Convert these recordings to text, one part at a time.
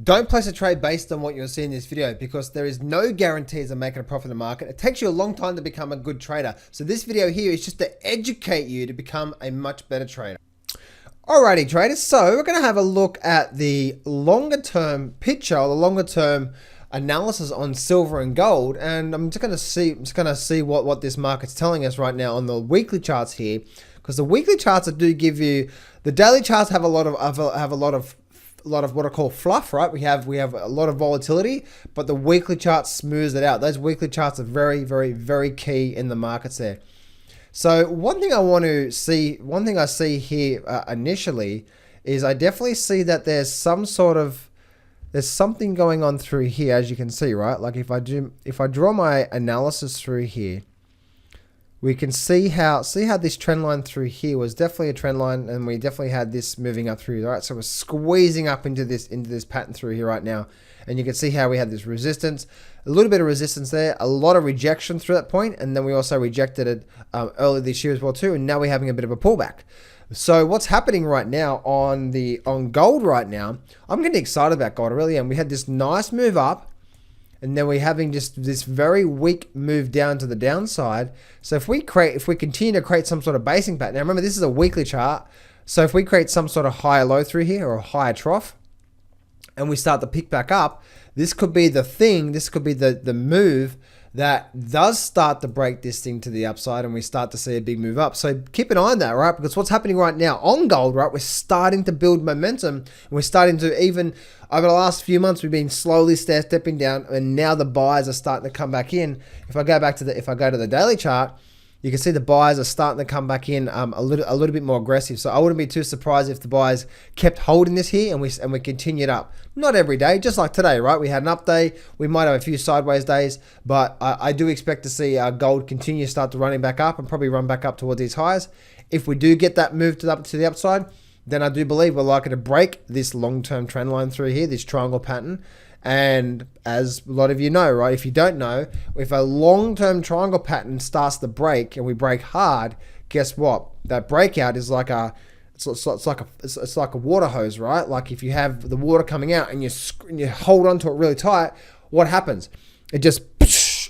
Don't place a trade based on what you're seeing in this video because there is no guarantees of making a profit in the market. It takes you a long time to become a good trader. So this video here is just to educate you to become a much better trader. Alrighty traders, so we're going to have a look at the longer term picture, or the longer term analysis on silver and gold, and I'm just going to see what this market's telling us right now on the weekly charts here, because the weekly charts do give you, the daily charts have a lot of what I call fluff, right? We have a lot of volatility, but the weekly chart smooths it out. Those weekly charts are very, very, very key in the markets there. So one thing I see here initially is I definitely see that there's something going on through here, as you can see, right? Like if I draw my analysis through here, we can see how this trend line through here was definitely a trend line, and we definitely had this moving up through, right? So we're squeezing up into this pattern through here right now, and you can see how we had this resistance, a little bit of resistance there, a lot of rejection through that point, and then we also rejected it earlier this year as well too, and now we're having a bit of a pullback. So what's happening right now on gold right now? I'm getting excited about gold, I really am. We had this nice move up, and then we're having just this very weak move down to the downside. So if we continue to create some sort of basing pattern, now remember this is a weekly chart, so if we create some sort of higher low through here or a higher trough, and we start to pick back up, this could be the thing, this could be the move that does start to break this thing to the upside, and we start to see a big move up. So keep an eye on that, right? Because what's happening right now on gold, right? We're starting to build momentum, and we're starting to, even over the last few months, we've been slowly stepping down, and now the buyers are starting to come back in. If I go to the daily chart, you can see the buyers are starting to come back in a little bit more aggressive. So I wouldn't be too surprised if the buyers kept holding this here and we continued up. Not every day, just like today, right? We had an up day. We might have a few sideways days, but I do expect to see gold continue to start to running back up and probably run back up towards these highs. If we do get that move to the upside, then I do believe we're likely to break this long-term trend line through here, this triangle pattern. And as a lot of you know, right, if you don't know, if a long-term triangle pattern starts to break and we break hard, guess what? That breakout is like it's like a water hose, right? Like if you have the water coming out and you hold onto it really tight, what happens? It just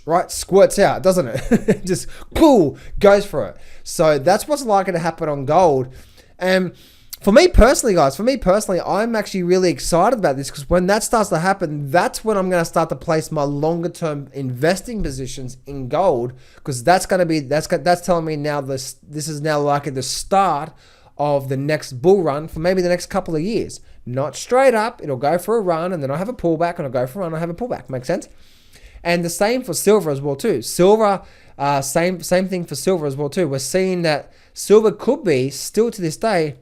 right squirts out, doesn't it? It just cool goes for it. So that's what's likely to happen on gold. And for me personally, guys, I'm actually really excited about this, because when that starts to happen, that's when I'm going to start to place my longer term investing positions in gold, because that's telling me now this is now likely the start of the next bull run for maybe the next couple of years. Not straight up, it'll go for a run and then I'll have a pullback, and I'll go for a run and I'll have a pullback. Make sense? And the same for silver as well too. Silver, same thing for silver as well too. We're seeing that silver could be, still to this day,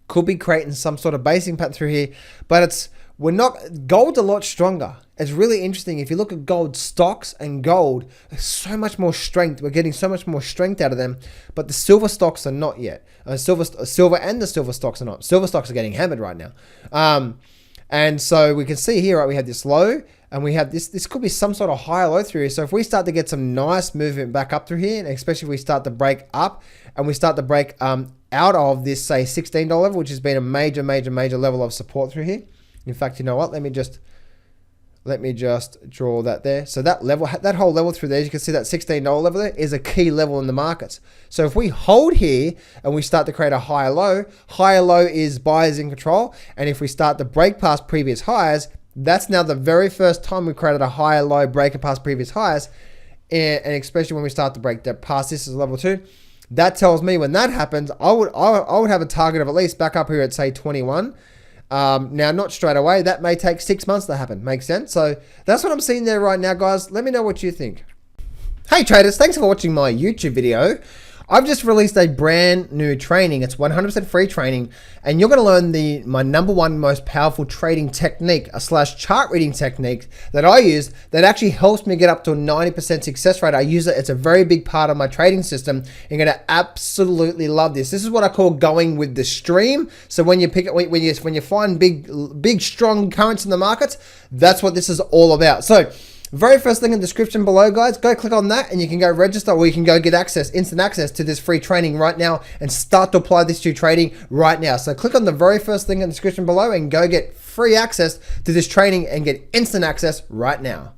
could be creating some sort of basing pattern through here, but gold's a lot stronger. It's really interesting. If you look at gold stocks and gold, there's so much more strength. We're getting so much more strength out of them, but the silver stocks are not yet. Silver and the silver stocks are not. Silver stocks are getting hammered right now. And so we can see here, right, we have this low, and we have this could be some sort of higher low through here. So if we start to get some nice movement back up through here, and especially if we start to break up and we start to break out of this, say, $16 level, which has been a major level of support through here. In fact, you know what? Let me just draw that there. So that whole level through there, as you can see, that $16 level there is a key level in the markets. So if we hold here and we start to create a higher low is buyers in control. And if we start to break past previous highs, that's now the very first time we created a higher low breaking past previous highs. And especially when we start to break that past this is level 2. That tells me when that happens, I would have a target of at least back up here at, say, 21. Now, not straight away. That may take 6 months to happen. Makes sense? So that's what I'm seeing there right now, guys. Let me know what you think. Hey, traders. Thanks for watching my YouTube video. I've just released a brand new training. It's 100% free training, and you're going to learn my number one most powerful trading technique / chart reading technique that I use that actually helps me get up to a 90% success rate. I use it. It's a very big part of my trading system. You're going to absolutely love this. This is what I call going with the stream. So when you find big strong currents in the markets, that's what this is all about. So very first link in the description below, guys. Go click on that and you can go register, or you can go get instant access to this free training right now and start to apply this to your trading right now. So click on the very first link in the description below and go get free access to this training and get instant access right now.